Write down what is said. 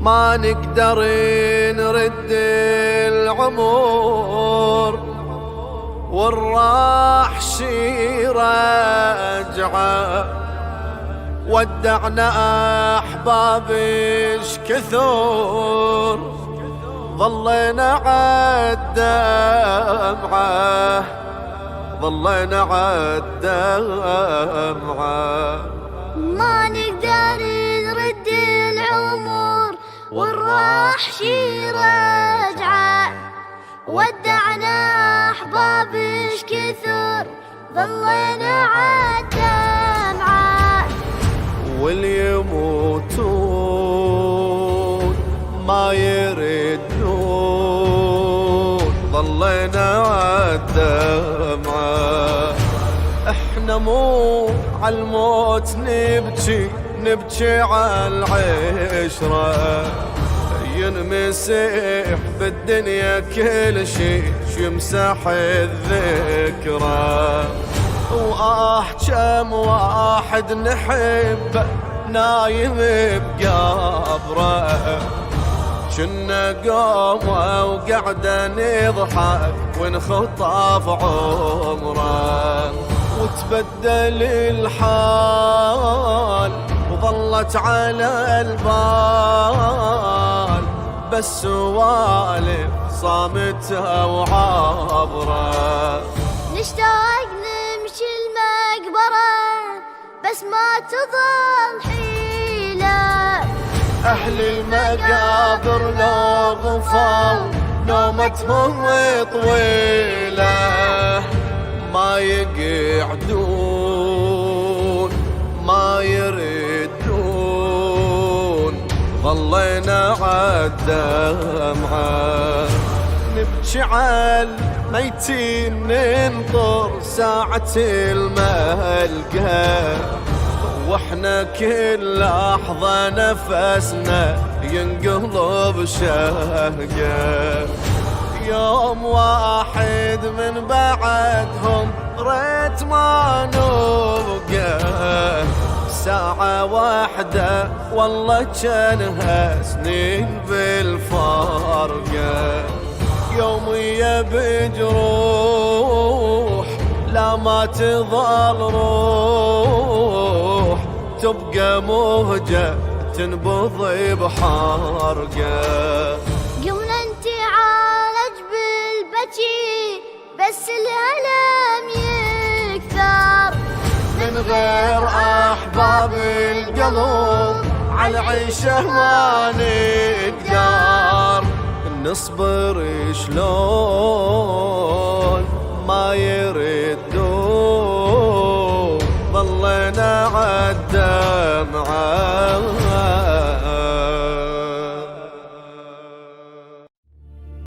ما نقدر نرد العمر والراح شي رجعه. ودعنا أحباب ايش كثر ظلينا عالدمعة، ظلينا عالدمعة. ما نقدر نرد العمر والراح شي رجعه. ودعنا أحباب ايش كثر ظلينا عالدمعة. واللي يموتون ما يردون ظلينا عالدمعة. احنا مو عالموت نبكي، نبكي عالعشرة. ينمسح بالدنيا كل شي يمسح الذكرى. كم واحد نحبه نايم بقبره. كنا قومه وقعده نضحك ونخطف عمره. وتبدل الحال وظلت على البال بس سوالف صامتة وعابرة. نشتاق نمشي المقبرة بس ما تظل حيلة. أهل المقابر لو غفوا نومتهم طويلة. ما يقعدون ما يردون ظلينا عالدمعة. نبكي عالميتين ننطر ساعة الملقى. واحنا كل لحظة نفسنا ينقلب شهقة. يوم واحد من بعدهم ريت ما نبقى. ساعة واحدة والله جنها سنين بالفارقة. يومية بجروح لا ما تظل روح. تبقى مهجة تنبضي بحارقة. قمنا نتعالج بالبكي بس الألم يكثر. من غير أحباب القلب عالعيشة ما نقدر. نصبر شلون ما يرد